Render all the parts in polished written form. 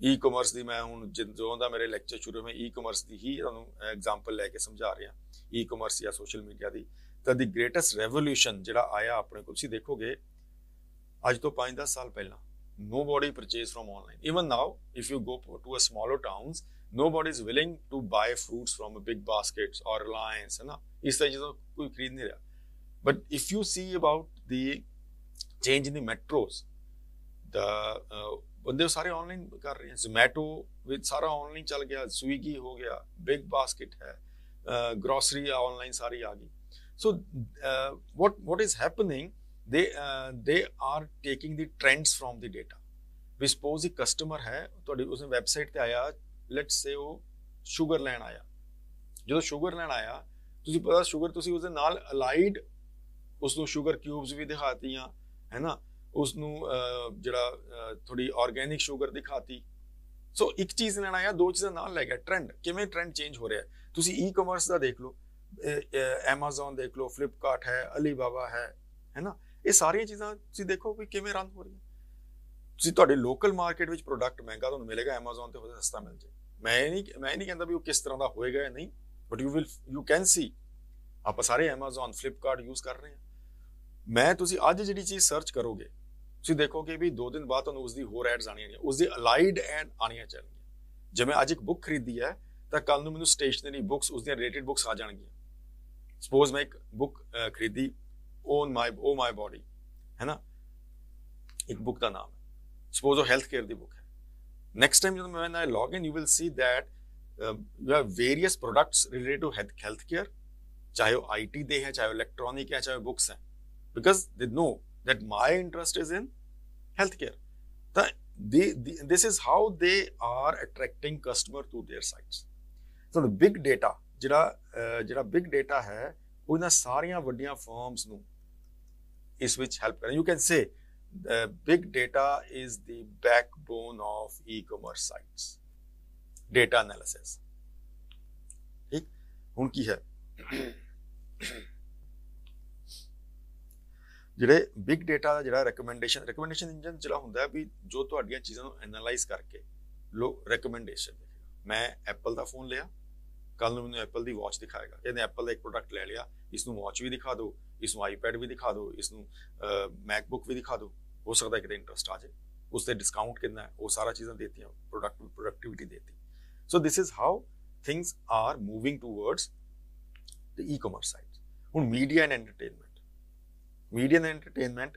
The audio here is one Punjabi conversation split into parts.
ई कॉमर्स की मैं हूँ जो दा मेरे लैक्चर शुरू में ई कॉमर्स की ही तुहानूं एग्जाम्पल लैके समझा रहा ई कॉमर्स या सोशल मीडिया की। तो दी ग्रेटेस्ट रेवोल्यूशन जिहड़ा आया अपने को तुसीं देखोगे अज तो 5-10 साल पहला nobody purchase from online. Even now if you go to a smaller towns nobody is willing to buy fruits from a big baskets or Reliance, है ना, इस तरह चीज़ों कोई खरीद नहीं रहा। But if you see about the change in the metros, the बंदे सारे ऑनलाइन कर रहे हैं। जोमैटो विद सारा ऑनलाइन चल गया, स्विगी हो गया, बिग बास्केट है, ग्रोसरी ऑनलाइन सारी आ गई। So what is happening, they are taking the trends from the data. We suppose एक कस्टमर है ਤੁਹਾਡੀ उसने ਵੈਬਸਾਈਟ ਤੇ ਆਇਆ, ਲੈਟਸ ਸੇ ਉਹ ਸ਼ੂਗਰ ਲੈਣ ਆਇਆ। ਜਦੋਂ ਸ਼ੂਗਰ ਲੈਣ ਆਇਆ ਤੁਸੀਂ ਪਤਾ ਸ਼ੂਗਰ ਤੁਸੀਂ ਉਸਦੇ ਨਾਲ ਅਲਾਈਡ ਉਸਨੂੰ ਸ਼ੂਗਰ ਕਿਊਬਸ ਵੀ ਦਿਖਾਤੀਆਂ, ਹੈ ਨਾ, ਉਸਨੂੰ ਜਿਹੜਾ ਥੋੜੀ ਆਰਗੈਨਿਕ ਸ਼ੂਗਰ ਦਿਖਾਤੀ। ਸੋ ਇੱਕ ਚੀਜ਼ ਲੈਣ ਆਇਆ, ਦੋ ਚੀਜ਼ਾਂ ਨਾਲ ਲੈ ਗਿਆ। ਟ੍ਰੈਂਡ ਕਿਵੇਂ ਟ੍ਰੈਂਡ ਚੇਂਜ ਹੋ ਰਿਹਾ ਤੁਸੀਂ ਈ ਕਮਰਸ ਦਾ ਦੇਖ ਲਓ, ਐਮਾਜ਼ਨ ਦੇਖ ਲਓ, ਫਲਿੱਪਕਾਰਟ ਹੈ, ਅਲੀਬਾਬਾ ਹੈ ਨਾ, ਇਹ ਸਾਰੀਆਂ ਚੀਜ਼ਾਂ ਤੁਸੀਂ ਦੇਖੋ ਕਿ ਕਿਵੇਂ ਰਨ ਹੋ ਰਹੀਆਂ। ਤੁਸੀਂ ਤੁਹਾਡੇ ਲੋਕਲ ਮਾਰਕੀਟ ਵਿੱਚ ਪ੍ਰੋਡਕਟ ਮਹਿੰਗਾ ਤੁਹਾਨੂੰ ਮਿਲੇਗਾ, ਐਮਾਜ਼ਨ ਤੇ ਹੋ ਸਸਤਾ ਮਿਲ ਜਾਏ। ਮੈਂ ਨਹੀਂ ਕਹਿੰਦਾ ਵੀ ਉਹ ਕਿਸ ਤਰ੍ਹਾਂ ਦਾ ਹੋਏਗਾ ਜਾਂ ਨਹੀਂ, ਬਟ ਯੂ ਕੈਨ ਸੀ ਆਪਾਂ ਸਾਰੇ ਐਮਾਜ਼ਨ ਫਲਿੱਪਕਾਰਟ ਯੂਜ਼ ਕਰ ਰਹੇ ਹਾਂ। ਮੈਂ ਤੁਸੀਂ ਅੱਜ ਜਿਹੜੀ ਚੀਜ਼ ਸਰਚ ਕਰੋਗੇ ਤੁਸੀਂ ਦੇਖੋਗੇ ਵੀ 2 ਦਿਨ ਬਾਅਦ ਤੁਹਾਨੂੰ ਉਸਦੀ ਹੋਰ ਐਡਸ ਆਣੀਆਂ, ਉਸਦੀ ਅਲਾਈਡ ਐਡ ਆਣੀਆਂ ਚਾਹੀਦੀਆਂ। ਜਿਵੇਂ ਅੱਜ ਇੱਕ ਬੁੱਕ ਖਰੀਦੀ ਹੈ ਤਾਂ ਕੱਲ ਨੂੰ ਮੈਨੂੰ ਸਟੇਸ਼ਨਰੀ ਬੁੱਕਸ ਉਸਦੀਆਂ ਰਿਲੇਟਡ ਬੁੱਕਸ ਆ ਜਾਣਗੀਆਂ। ਸਪੋਜ਼ ਮੈਂ ਇੱਕ ਬੁੱਕ ਖਰੀਦੀ ਓ ਮਾਈ ਬੋਡੀ, ਹੈ ਨਾ, ਇੱਕ ਬੁੱਕ ਦਾ ਨਾਮ ਹੈ, ਸਪੋਜ਼ ਉਹ ਹੈਲਥ ਕੇਅਰ ਦੀ ਬੁੱਕ ਹੈ। ਨੈਕਸਟ ਟਾਈਮ ਜਦੋਂ ਮੈਂ log in you will see that you have various products related to health care, ਚਾਹੇ ਉਹ IT ਦੇ ਹੈ, ਚਾਹੇ ਉਹ ਇਲੈਕਟ੍ਰॉनिक है, चाहे वो बुक्स हैं, because they know that my interest is in healthcare. This is how they are attracting customer to their sites. So the big data ਜਿਹੜਾ big data ਹੈ ਉਹ ਇਹਨਾਂ ਸਾਰੀਆਂ ਵੱਡੀਆਂ ਫਰਮਸ ਨੂੰ ਇਸ ਵਿੱਚ ਹੈਲਪ ਕਰੇ। You can say big data is the backbone of e-commerce sites. Data analysis. ਠੀਕ, ਹੁਣ ਕੀ ਹੈ ਜਿਹੜੇ ਬਿਗ ਡੇਟਾ ਦਾ ਜਿਹੜਾ ਰეკਮੈਂਡੇਸ਼ਨ ਇੰਜਨ ਜਿਹੜਾ ਹੁੰਦਾ ਵੀ ਜੋ ਤੁਹਾਡੀਆਂ ਚੀਜ਼ਾਂ ਨੂੰ ਐਨਾਲਾਈਜ਼ ਕਰਕੇ ਲੋ ਰეკਮੈਂਡੇਸ਼ਨ ਦੇਖੇਗਾ। ਮੈਂ ਐਪਲ ਦਾ ਫੋਨ ਲਿਆ, ਕੱਲ ਨੂੰ ਮੈਨੂੰ ਐਪਲ ਦੀ ਵਾਚ ਦਿਖਾਏਗਾ, ਇਹਨੇ ਐਪਲ ਦਾ ਇੱਕ ਪ੍ਰੋਡਕਟ ਲੈ ਲਿਆ, ਇਸ ਨੂੰ ਵਾਚ ਵੀ ਦਿਖਾ ਦਿਓ, ਇਸ ਨੂੰ ਆਈਪੈਡ ਵੀ ਦਿਖਾ ਦਿਓ, ਇਸ ਨੂੰ ਮੈਕਬੁੱਕ ਵੀ ਦਿਖਾ ਦਿਓ, ਹੋ ਸਕਦਾ ਕਿਤੇ ਇੰਟਰਸਟ ਆ ਜਾਏ, ਉਸ ਤੇ ਡਿਸਕਾਊਂਟ ਕਿੰਨਾ ਹੈ, ਉਹ ਸਾਰਾ ਚੀਜ਼ਾਂ ਦੇਤੀਆਂ, ਪ੍ਰੋਡਕਟਿਵਿਟੀ ਦੇਤੀ। So this is how things are moving towards the e-commerce site. ਹੁਣ media and entertainment, media and entertainment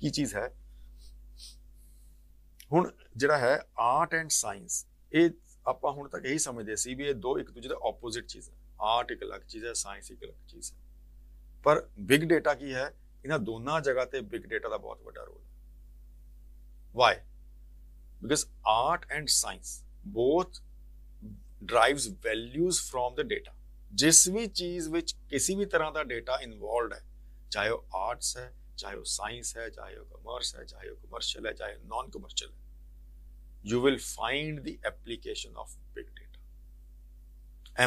की चीज़ है। हुण जिहड़ा है आर्ट एंड साइंस, ये आपां हुण तक यही समझदे सी भी ये दो एक दूजे दे ऑपोजिट चीज़ है। आर्ट एक अलग चीज़ है, साइंस एक अलग चीज़ है। पर बिग डेटा की है, इन्हां दोनों जगह ते बिग डेटा का बहुत बड़ा रोल है। Why? Because art and science both drives values from the data. जिस भी चीज़ विच किसी भी तरह का डेटा इन्वॉल्व है, चाहे वो आर्ट्स है, चाहे वो साइंस है, चाहे वो कॉमर्स है, चाहे वो कमर्शियल है, चाहे नॉन कमर्शियल है, you will find the application of big data.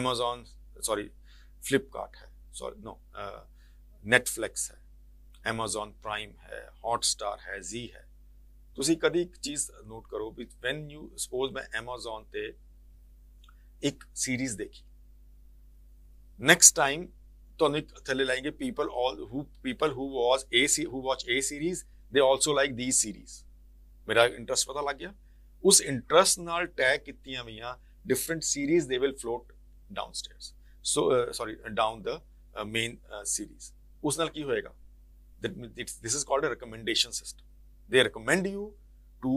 Amazon, sorry, Flipkart है, sorry no, Netflix है, Amazon Prime है, Hotstar है, Z है। ਤੁਸੀਂ ਕਦੀ ਇੱਕ ਚੀਜ਼ ਨੋਟ ਕਰੋ ਵੀ when you suppose ਮੈਂ Amazon ਤੇ ਇੱਕ ਸੀਰੀਜ਼ ਦੇਖੀ, next time ਤੁਹਾਨੂੰ ਇੱਕ ਥੱਲੇ ਲਾਏਂਗੇ people who watch A series they also like these series। ਮੇਰਾ ਇੰਟਰਸਟ ਪਤਾ ਲੱਗ ਗਿਆ, ਉਸ ਇੰਟਰਸਟ ਨਾਲ ਟੈਗ ਕੀਤੀਆਂ ਹੋਈਆਂ different series they will float downstairs, so down the main series। ਉਸ ਨਾਲ ਕੀ ਹੋਏਗਾ, this is called a recommendation system। they recommend you to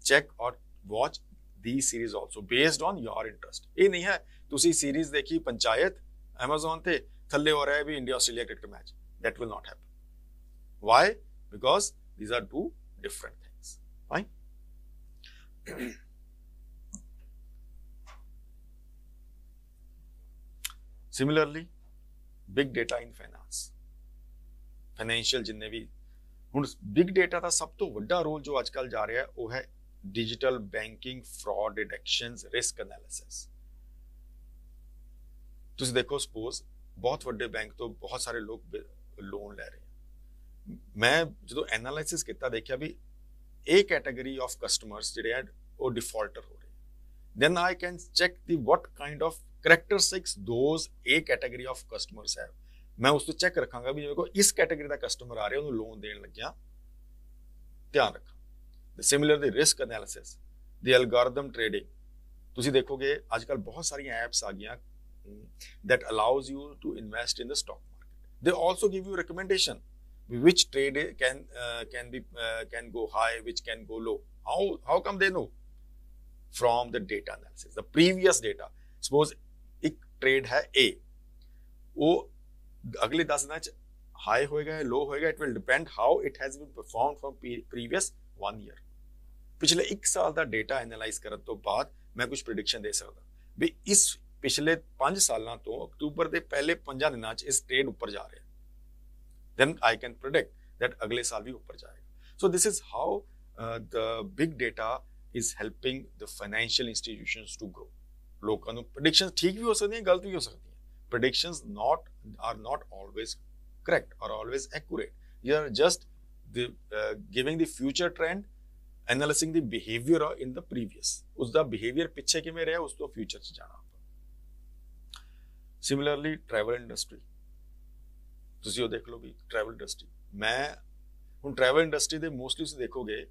check or watch these series also based on your interest। ਇਹ ਨਹੀਂ ਹੈ ਤੁਸੀਂ ਸੀਰੀਜ਼ ਦੇਖੀ ਪੰਚਾਇਤ Amazon ਤੇ ਥੱਲੇ ਹੋ ਰਿਹਾ ਵੀ India Australia cricket match, that will not happen। why? because these are two different things। fine। similarly big data in finance, financial ਜਿੰਨੇ ਵੀ ਹੁਣ ਬਿਗ ਡੇਟਾ ਦਾ ਸਭ ਤੋਂ ਵੱਡਾ ਰੋਲ ਜੋ ਅੱਜ ਕੱਲ੍ਹ ਜਾ ਰਿਹਾ ਉਹ ਹੈ digital banking, fraud detections, risk analysis. ਤੁਸੀਂ ਦੇਖੋ ਸਪੋਜ਼ ਬਹੁਤ ਵੱਡੇ ਬੈਂਕ ਤੋਂ ਬਹੁਤ ਸਾਰੇ ਲੋਕ ਲੋਨ ਲੈ ਰਹੇ ਆ। ਮੈਂ ਜਦੋਂ ਐਨਾਲਿਸਿਸ ਕੀਤਾ ਦੇਖਿਆ ਵੀ A category of customers ਜਿਹੜੇ ਆ ਉਹ defaulter ਹੋ ਰਹੇ, then I can check the what kind of characteristics those A category of customers have. ਮੈਂ ਉਸ ਤੋਂ ਚੈੱਕ ਰੱਖਾਂਗਾ ਵੀ ਜਿਵੇਂ ਕੋਈ ਇਸ ਕੈਟਾਗਰੀ ਦਾ ਕਸਟਮਰ ਆ ਰਿਹਾ ਉਹਨੂੰ ਲੋਨ ਦੇਣ ਲੱਗਿਆ ਧਿਆਨ ਰੱਖਾਂ। ਸਿਮਿਲਰ ਦੀ ਰਿਸਕ ਐਨਾਲਿਸਿਸ, ਦੀ ਐਲਗੋਰਿਦਮ ਟ੍ਰੇਡਿੰਗ, ਤੁਸੀਂ ਦੇਖੋਗੇ ਅੱਜ ਕੱਲ੍ਹ ਬਹੁਤ ਸਾਰੀਆਂ ਐਪਸ ਆ ਗਈਆਂ that allows you to invest in the stock market. They also give you recommendation which trade can go high, which can go low. How come they know? From the data analysis, the previous data. Suppose एक trade है A, वो अगले 10 दिनों च high होएगा या low होएगा, it will depend how it has been performed from previous 1 year. पिछले 1 साल ਦਾ data analyze ਕਰਨ ਤੋਂ ਬਾਅਦ मैं कुछ prediction ਦੇ ਸਕਦਾ ਵੀ ਇਸ ਪਿਛਲੇ 5 ਸਾਲਾਂ ਤੋਂ ਅਕਤੂਬਰ ਦੇ ਪਹਿਲੇ 5 ਦਿਨਾਂ 'ਚ ਇਸ ਟ੍ਰੇਡ ਉੱਪਰ ਜਾ ਰਿਹਾ, then I can predict that ਅਗਲੇ ਸਾਲ ਵੀ ਉੱਪਰ ਜਾਏਗਾ। So this is how the big data is helping the financial institutions to grow. ਲੋਕਾਂ ਨੂੰ predictions ਠੀਕ ਵੀ ਹੋ ਸਕਦੀਆਂ, ਗਲਤ ਵੀ ਹੋ ਸਕਦੀਆਂ। Predictions are not always correct or always accurate. You are just giving the future trend, analyzing the behavior in the previous. ਉਸ ਦਾ behavior ਪਿੱਛੇ ਕਿਵੇਂ ਰਿਹਾ, ਉਸ ਤੋਂ future 'ਚ ਜਾਣਾ। Similarly, travel industry, ਤੁਸੀਂ ਉਹ ਦੇਖ ਲਓ ਵੀ travel industry, ਮੈਂ ਹੁਣ travel industry ਦੇ mostly ਤੁਸੀਂ ਦੇਖੋਗੇ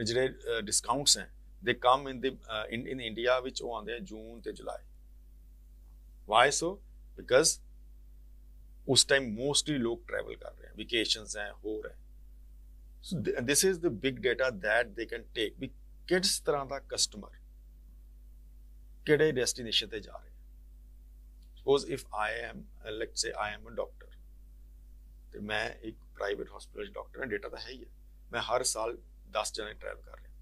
ਜਿਹੜੇ discounts ਹੈ they come in India ਵਿੱਚ ਉਹ ਆਉਂਦੇ ਆ ਜੂਨ ਤੇ ਜੁਲਾਈ। Why so? Because ਉਸ time mostly ਲੋਕ travel ਕਰ ਰਹੇ ਆ, vacations ਹੈ, ਹੋਰ ਹੈ। So this is the big data that they can take ਵੀ ਕਿਸ ਤਰ੍ਹਾਂ ਦਾ customer ਕਿਹੜੇ destination ਤੇ ਜਾ ਰਿਹਾ। Suppose if I am, let's say I am a doctor, ਤੇ ਮੈਂ ਇੱਕ ਪ੍ਰਾਈਵੇਟ ਹਸਪੀਟਲ 'ਚ ਡਾਕਟਰ ਹਾਂ, ਡੇਟਾ ਤਾਂ ਹੈ ਹੀ ਹੈ, ਮੈਂ ਹਰ ਸਾਲ 10 ਜਣੇ ਟਰੈਵਲ ਕਰ ਰਿਹਾ,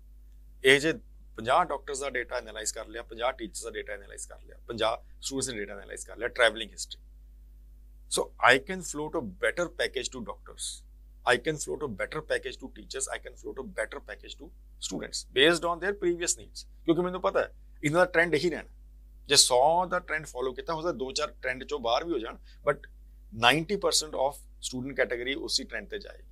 ਇਹ ਜੇ 50 ਡਾਕਟਰਸ ਦਾ ਡੇਟਾ ਐਨਾਲਾਈਜ਼ ਕਰ ਲਿਆ, 50 ਟੀਚਰਸ ਦਾ ਡੇਟਾ ਐਨਾਲਾਈਜ਼ ਕਰ ਲਿਆ, 50 ਸਟੂਡੈਂਟਸ ਦਾ ਡੇਟਾ ਐਨਾਲਾਈਜ਼ ਕਰ ਲਿਆ, travelling history. So I can float a better package to doctors, I can float a better package to teachers, I can float a better package to students based on their previous needs, ਕਿਉਂਕਿ ਮੈਨੂੰ ਪਤਾ ਹੈ ਇਹਨਾਂ ਦਾ ਟ੍ਰੈਂਡ ਇਹੀ ਰਹਿਣਾ। ਜੇ 100 ਦਾ ਟ੍ਰੈਂਡ ਫੋਲੋ ਕੀਤਾ ਹੋ ਸਕਦਾ 2-4 ਟ੍ਰੈਂਡ ਚੋਂ ਬਾਹਰ ਵੀ ਹੋ ਜਾਣ, ਬਟ 90% ਆਫ ਸਟੂਡੈਂਟ ਕੈਟਾਗਰੀ ਉਸੇ ਟ੍ਰੈਂਡ ਤੇ ਜਾਏਗੀ,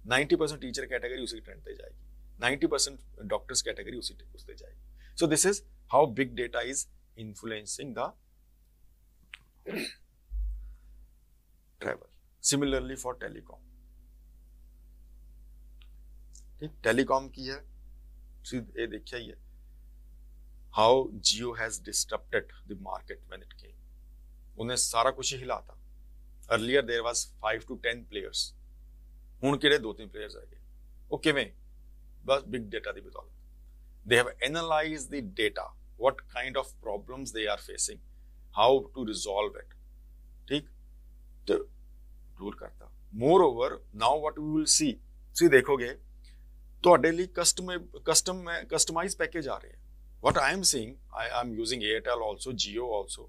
90% ਟੀਚਰ ਕੈਟਾਗਰੀ ਉਸੇ ਟ੍ਰੈਂਡ ਤੇ ਜਾਏਗੀ, 90% ਡਾਕਟਰਸ ਕੈਟਾਗਰੀ ਉਸ ਤੇ ਜਾਏਗੀ। So this is how big data is influencing the travel. Similarly for telecom, ठीक, telecom की है, ये देखिए ही है how Jio has disrupted the market when it came. उन्हें सारा कुछ ही हिलाता। Earlier there was 5 to 10 players, ਹੁਣ ਕਿਹੜੇ 2-3 players आ गए। वो किवें? बस big data ਦੀ ਬਦੌਲਤ। They have analyzed the data, what kind of problems they are facing, how to resolve it, ठीक, दूर करता। Moreover now what we will see, ਤੁਸੀਂ ਦੇਖੋਗੇ ਤੁਹਾਡੇ ਲਈ ਕਸਟਮਾਈਜ਼ ਪੈਕੇਜ ਆ ਰਹੇ ਹੈ। What I am seeing, I am using Airtel also, Jio also,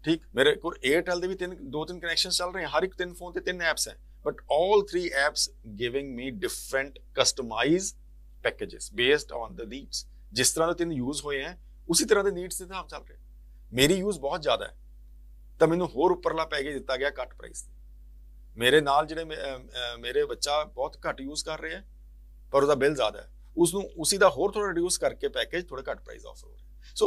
ठीक, मेरे को एयरटेल ਦੇ ਵੀ 2-3 ਕਨੈਕਸ਼ਨਸ ਚੱਲ ਰਹੇ हैं, हर एक 3 फोन ਤੇ 3 ਐਪਸ हैं, but all 3 apps giving me different customized packages based on the needs। ਜਿਸ ਤਰ੍ਹਾਂ ਦੇ 3 ਯੂਜ਼ ਹੋਏ हैं ਉਸੇ ਤਰ੍ਹਾਂ ਦੇ ਨੀਡਸ ਦੇ ਹਿਸਾਬ ਚੱਲ ਰਹੇ। ਮੇਰੀ ਯੂਜ਼ ਬਹੁਤ ਜ਼ਿਆਦਾ ਹੈ ਤਾਂ ਮੈਨੂੰ ਹੋਰ ਉੱਪਰਲਾ ਪੈਕੇਜ ਦਿੱਤਾ ਗਿਆ ਘੱਟ ਪ੍ਰਾਈਸ ਤੇ। ਮੇਰੇ ਨਾਲ ਜਿਹੜੇ ਮੇਰੇ ਬੱਚਾ ਬਹੁਤ ਘੱਟ ਯੂਜ਼ ਕਰ ਰਿਹਾ ਪਰ ਉਹਦਾ ਬਿੱਲ ਜ਼ਿਆਦਾ ਹੈ, ਉਸਨੂੰ ਉਸੇ ਦਾ ਹੋਰ ਥੋੜਾ ਰਿਡਿਊਸ ਕਰਕੇ ਪੈਕੇਜ ਥੋੜਾ ਘੱਟ ਪ੍ਰਾਈਸ ਆਫਰ ਹੋ ਰਿਹਾ। So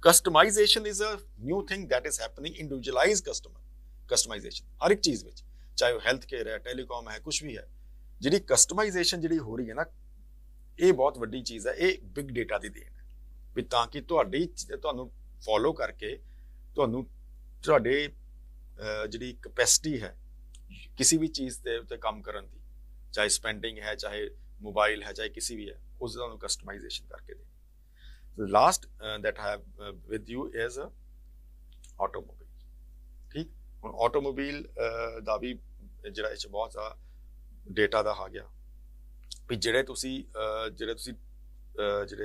customization is a new thing that is happening, individualize customization ਹਰ ਇੱਕ ਚੀਜ਼ ਵਿੱਚ, ਚਾਹੇ ਉਹ ਹੈਲਥ ਕੇਅਰ ਹੈ, ਟੈਲੀਕਾਮ ਹੈ, ਕੁਝ ਵੀ ਹੈ, ਜਿਹੜੀ ਕਸਟਮਾਈਜ਼ੇਸ਼ਨ ਜਿਹੜੀ ਹੋ ਰਹੀ ਹੈ ਨਾ, ਇਹ ਬਹੁਤ ਵੱਡੀ ਚੀਜ਼ ਹੈ। ਇਹ ਬਿਗ ਡੇਟਾ ਦੀ ਦੇਣ ਹੈ ਵੀ ਤਾਂ ਕਿ ਤੁਹਾਨੂੰ ਫੋਲੋ ਕਰਕੇ ਤੁਹਾਨੂੰ ਤੁਹਾਡੇ ਜਿਹੜੀ ਕਪੈਸਿਟੀ ਹੈ ਕਿਸੇ ਵੀ ਚੀਜ਼ ਦੇ ਉੱਤੇ ਕੰਮ ਕਰਨ ਦੀ, ਚਾਹੇ ਸਪੈਂਡਿੰਗ ਹੈ, ਚਾਹੇ ਮੋਬਾਈਲ ਹੈ, ਚਾਹੇ ਕਿਸੇ ਵੀ ਹੈ, ਉਸ ਦਾ ਤੁਹਾਨੂੰ ਕਸਟਮਾਈਜ਼ੇਸ਼ਨ ਕਰਕੇ ਦੇ। Last that I have with you is automobile, ਠੀਕ। ਹੁਣ ਆਟੋਮੋਬਾਈਲ ਦਾ ਵੀ ਜਿਹੜਾ ਇਹ 'ਚ ਬਹੁਤ ਜ਼ਿਆਦਾ ਡੇਟਾ ਦਾ ਆ ਗਿਆ ਵੀ ਜਿਹੜੇ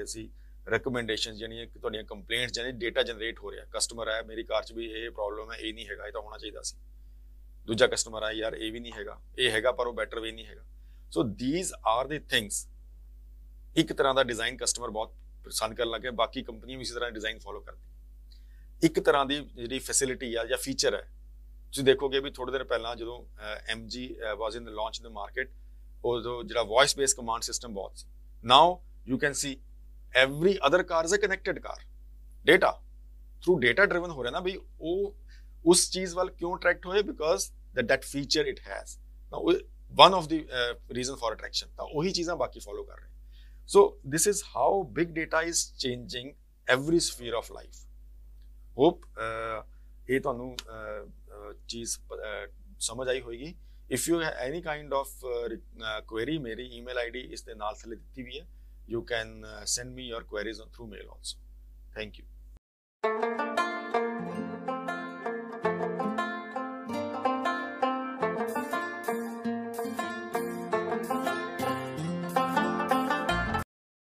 ਅਸੀਂ ਰਿਕਮੈਂਡੇਸ਼ਨ ਜਿਹੜੀਆਂ ਤੁਹਾਡੀਆਂ ਕੰਪਲੇਂਟਸ ਜਿਹੜੀ ਡੇਟਾ ਜਨਰੇਟ ਹੋ ਰਿਹਾ, ਕਸਟਮਰ ਆਇਆ ਮੇਰੀ ਕਾਰ 'ਚ ਵੀ ਇਹ ਪ੍ਰੋਬਲਮ ਹੈ, ਇਹ ਨਹੀਂ ਹੈਗਾ, ਇਹ ਤਾਂ ਹੋਣਾ ਚਾਹੀਦਾ ਸੀ, ਦੂਜਾ ਕਸਟਮਰ ਆਇਆ ਯਾਰ ਇਹ ਵੀ ਨਹੀਂ ਹੈਗਾ, ਇਹ ਹੈਗਾ ਪਰ ਉਹ ਬੈਟਰ ਵੀ ਨਹੀਂ ਹੈਗਾ। ਸੋ ਦੀਜ਼ ਆਰ ਦੀ ਥਿੰਗਸ। ਇੱਕ ਤਰ੍ਹਾਂ ਦਾ ਡਿਜ਼ਾਈਨ ਕਸਟਮਰ ਬਹੁਤ ਪਸੰਦ ਕਰਨ ਲੱਗੇ, ਬਾਕੀ ਕੰਪਨੀਆਂ ਵੀ ਇਸੇ ਤਰ੍ਹਾਂ ਡਿਜ਼ਾਈਨ ਫੋਲੋ ਕਰਦੀ। ਇੱਕ ਤਰ੍ਹਾਂ ਦੀ ਜਿਹੜੀ ਫੈਸਿਲਿਟੀ ਆ ਜਾਂ ਫੀਚਰ ਹੈ, ਤੁਸੀਂ ਦੇਖੋਗੇ ਵੀ ਥੋੜੇ ਦਿਨ ਪਹਿਲਾਂ ਜਦੋਂ MG was in the launch in the market, ਉਹ ਜਿਹੜਾ ਵੌਇਸ ਬੇਸ ਕਮਾਂਡ ਸਿਸਟਮ ਬਹੁਤ ਸੀ। Now you can see every other car is a connected car, data through data driven ਹੋ ਰਿਹਾ ਨਾ ਬਈ ਉਹ ਉਸ ਚੀਜ਼ ਵੱਲ ਕਿਉਂ ਅਟਰੈਕਟ ਹੋਏ, because that feature it has, now one of the reason for attraction, ਤਾਂ ਉਹੀ ਚੀਜ਼ਾਂ ਬਾਕੀ ਫੋਲੋ ਕਰ ਰਹੇ। so this is how big data is changing every sphere of life. hope ਇਹ ਤੁਹਾਨੂੰ ਚੀਜ਼ ਸਮਝ ਆਈ ਹੋਏਗੀ। if you have any kind of query, ਮੇਰੀ email ID ਇਸ ਦੇ ਨਾਲ ਥੱਲੇ ਦਿੱਤੀ ਵੀ ਹੈ। You can send me your queries through mail also. Thank you.